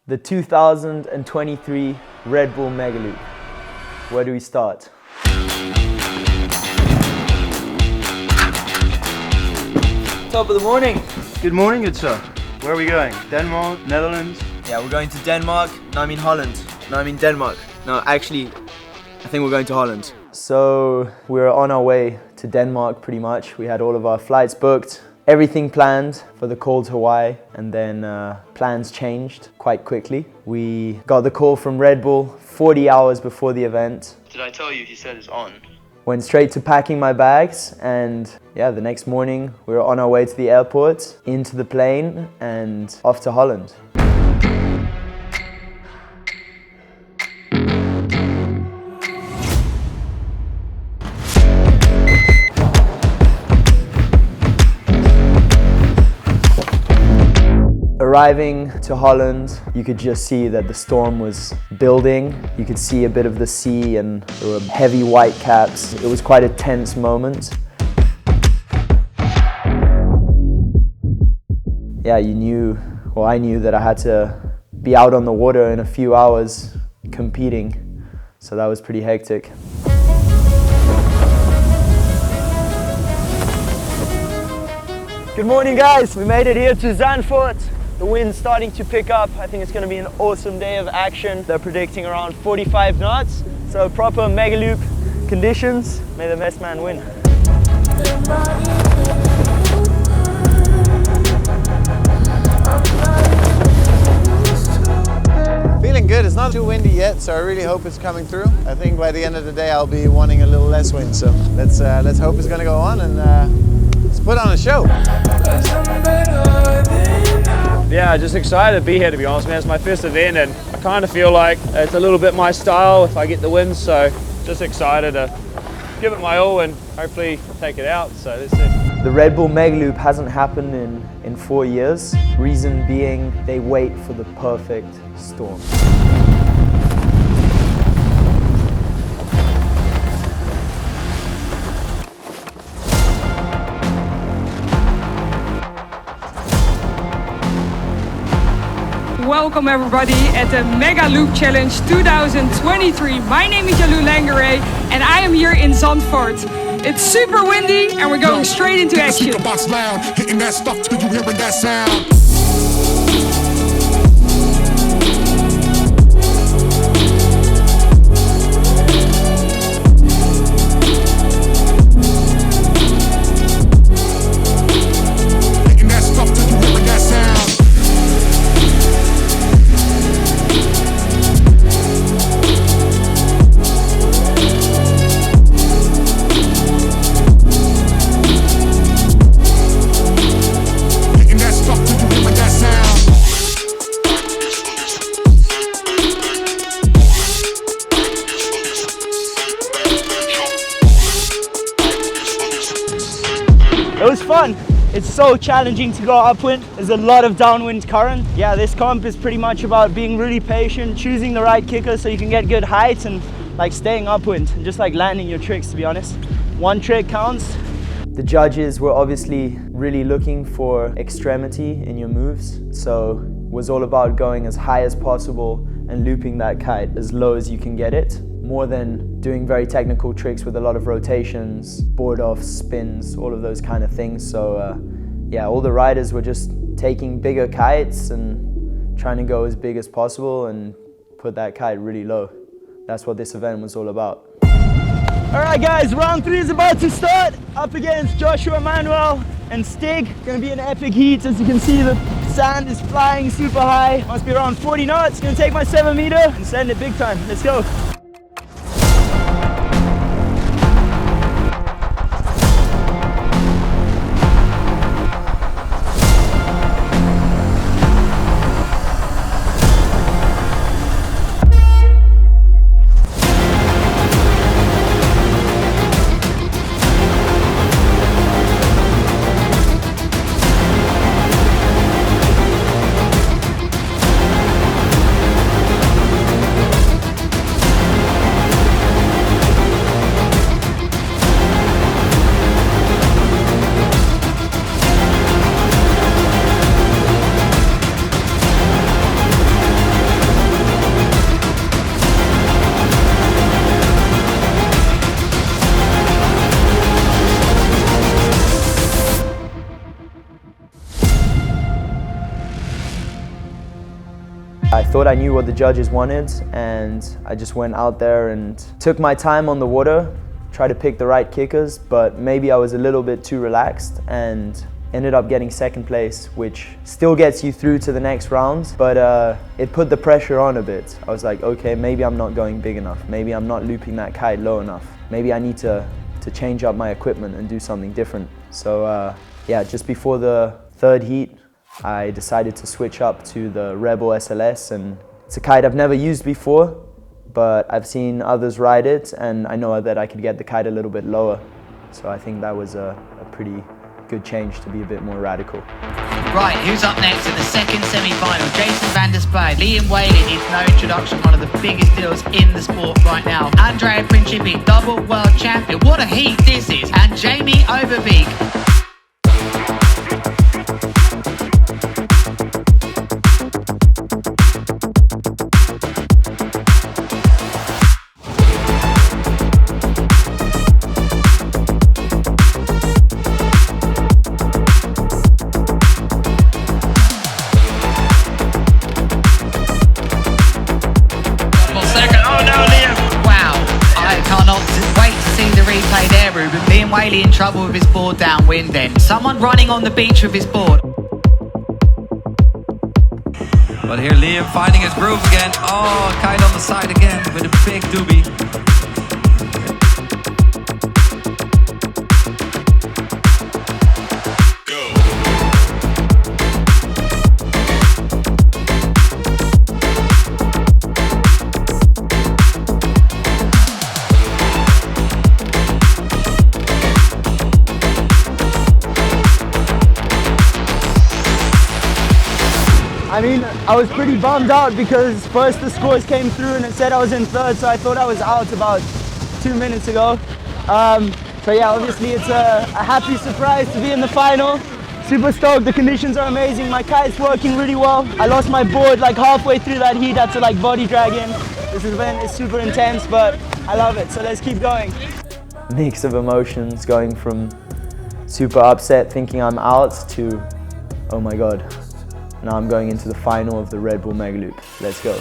The 2023 Red Bull Megaloop. Where do we start? Top of the morning. Good morning, good sir. Where are we going? Denmark, Netherlands? Yeah, we're going to Denmark. No, I mean Holland. No, I mean Denmark. No, actually, I think we're going to Holland. So we're on our way to Denmark pretty much. We had all of our flights booked, everything planned for the call to Hawaii, and then plans changed quite quickly. We got the call from Red Bull 40 hours before the event. Did I tell you he said it's on? Went straight to packing my bags, and yeah, the next morning we were on our way to the airport, into the plane and off to Holland. Arriving to Holland, you could just see that the storm was building. You could see a bit of the sea and there were heavy white caps. It was quite a tense moment. Yeah, I knew that I had to be out on the water in a few hours competing. So that was pretty hectic. Good morning, guys. We made it here to Zandvoort. The wind's starting to pick up. I think it's going to be an awesome day of action. They're predicting around 45 knots. So proper Megaloop conditions. May the best man win. Feeling good. It's not too windy yet, so I really hope it's coming through. I think by the end of the day I'll be wanting a little less wind. So let's hope it's going to go on and let's put on a show. Yeah, just excited to be here, to be honest, man. It's my first event and I kind of feel like it's a little bit my style if I get the win, so just excited to give it my all and hopefully take it out, so let's see. The Red Bull Megaloop hasn't happened in 4 years. Reason being, they wait for the perfect storm. Welcome everybody at the Megaloop Challenge 2023. My name is Giel and I am here in Zandvoort. It's super windy and we're going straight into action. Hitting that stuff till you hearing that sound. It was fun. It's so challenging to go upwind. There's a lot of downwind current. Yeah, this comp is pretty much about being really patient, choosing the right kicker so you can get good heights and like staying upwind and just like landing your tricks, to be honest. One trick counts. The judges were obviously really looking for extremity in your moves. So it was all about going as high as possible and looping that kite as low as you can get it, more than doing very technical tricks with a lot of rotations, board offs, spins, all of those kind of things. So yeah, all the riders were just taking bigger kites and trying to go as big as possible and put that kite really low. That's what this event was all about. All right guys, round 3 is about to start. Up against Joshua, Emanuel and Stig. Gonna be an epic heat. As you can see, the sand is flying super high. Must be around 40 knots. Gonna take my 7 meter and send it big time. Let's go. I thought I knew what the judges wanted, and I just went out there and took my time on the water, tried to pick the right kickers, but maybe I was a little bit too relaxed and ended up getting second place, which still gets you through to the next round, but it put the pressure on a bit. I was like, okay, maybe I'm not going big enough. Maybe I'm not looping that kite low enough. Maybe I need to change up my equipment and do something different. So yeah, just before the third heat, I decided to switch up to the Red Bull SLS, and it's a kite I've never used before, but I've seen others ride it, and I know that I could get the kite a little bit lower. So I think that was a pretty good change to be a bit more radical. Right, who's up next in the second semi-final? Jason van der Spuy. Liam Whaley needs no introduction, one of the biggest deals in the sport right now. Andrea Principi, double world champion. What a heat this is. And Jamie Overbeek. Liam Whaley in trouble with his board downwind then. Someone running on the beach with his board. But here Liam finding his groove again. Oh, kite on the side again with a big doobie. I mean, I was pretty bummed out because first the scores came through and it said I was in third, so I thought I was out about 2 minutes ago. So yeah, obviously it's a happy surprise to be in the final. Super stoked, the conditions are amazing, my kite's working really well. I lost my board like halfway through that heat, had to like body drag in. This event is super intense, but I love it, so let's keep going. Mix of emotions, going from super upset thinking I'm out to, oh my God. Now I'm going into the final of the Red Bull Megaloop. Let's go.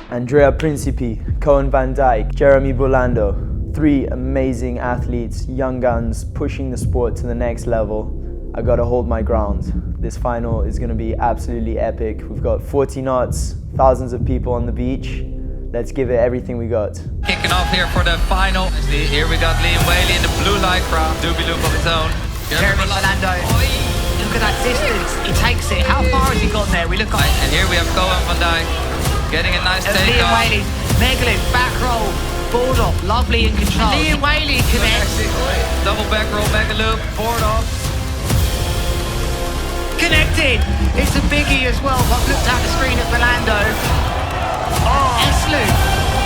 Andrea Principi, Cohan van Dijk, Jeremy Burlando. 3 amazing athletes, young guns, pushing the sport to the next level. I gotta hold my ground. This final is gonna be absolutely epic. We've got 40 knots, thousands of people on the beach. Let's give it everything we got. Kicking off here for the final. Here we got Liam Whaley in the blue light from doobie loop of his own. Jeremy Burlando. Look at that distance. He takes it. How far has he gone there? We look at And here we have Cohan van Dijk getting a nice take Liam off. Whaley's Megaloop, back roll, board off, lovely in control. Liam Whaley connects. Double back roll Megaloop, board off. Connected! It's a biggie as well. I've looked at the screen at Burlando. Oh, S-loop.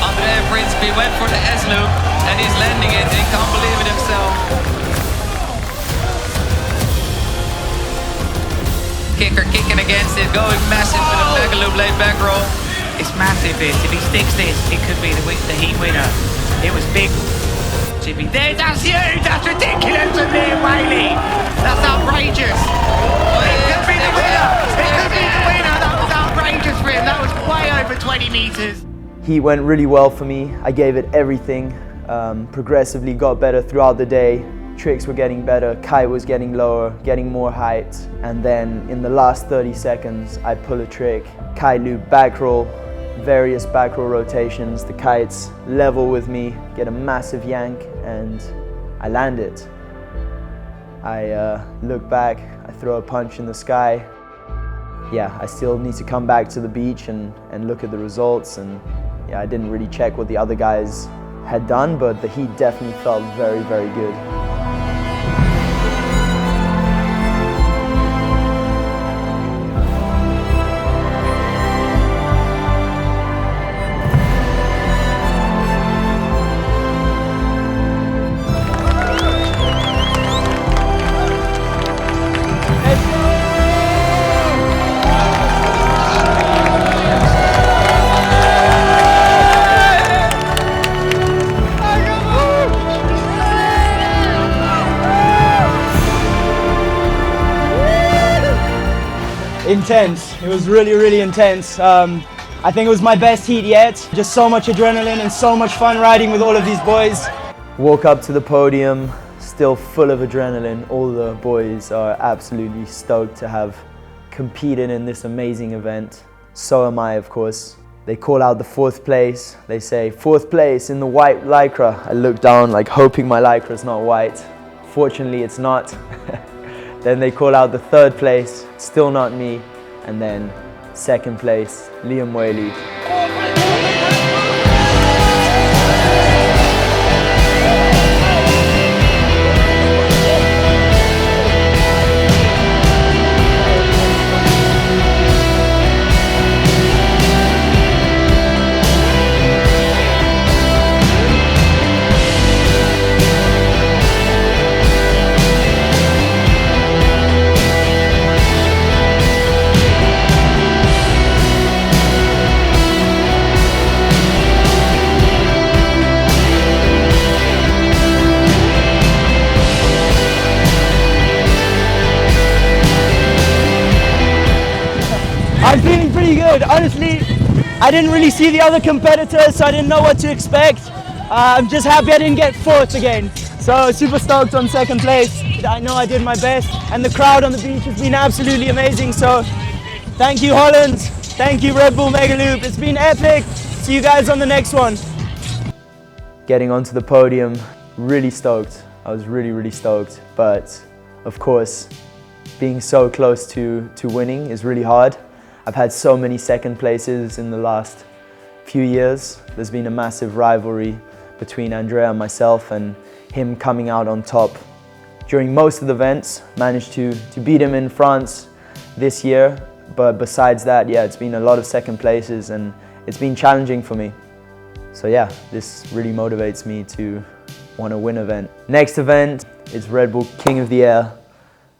Andrea Principi went for the S-loop and he's landing it. He can't believe it himself. Kicker kicking against it, going massive with a Megaloop laid back roll. It's massive this. If he sticks this, it could be the heat winner. It was big. That's huge! That's ridiculous from Liam Whaley! That's outrageous! It could be the winner! It could be the winner! That was outrageous for him! That was way over 20 meters! Heat went really well for me. I gave it everything. Progressively got better throughout the day. Tricks were getting better, kite was getting lower, getting more height. And then in the last 30 seconds, I pull a trick, kite loop, back roll, various back roll rotations, the kite's level with me, get a massive yank, and I land it. I look back, I throw a punch in the sky. Yeah, I still need to come back to the beach and look at the results, and yeah, I didn't really check what the other guys had done, but the heat definitely felt very, very good. intense. It was really, really intense. I think it was my best heat yet. Just so much adrenaline and so much fun riding with all of these boys. Walk up to the podium, still full of adrenaline. All the boys are absolutely stoked to have competed in this amazing event. So am I, of course. They call out the 4th place. They say, 4th place in the white lycra. I look down like hoping my lycra is not white. Fortunately, it's not. Then they call out the 3rd place, still not me. And then 2nd place, Liam Whaley. I'm feeling pretty good. Honestly, I didn't really see the other competitors, so I didn't know what to expect. I'm just happy I didn't get 4th again. So super stoked on 2nd place. I know I did my best, and the crowd on the beach has been absolutely amazing. So thank you, Holland. Thank you, Red Bull Megaloop. It's been epic. See you guys on the next one. Getting onto the podium, really stoked. I was really, really stoked. But of course, being so close to winning is really hard. I've had so many 2nd places in the last few years. There's been a massive rivalry between Andrea and myself, and him coming out on top during most of the events. Managed to beat him in France this year, but besides that, yeah, it's been a lot of 2nd places and it's been challenging for me. So yeah, this really motivates me to want to win event. Next event is Red Bull King of the Air.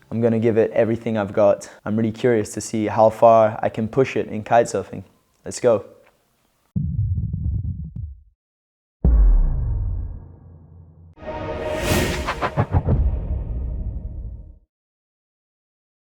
I'm going to give it everything I've got. I'm really curious to see how far I can push it in kitesurfing. Let's go.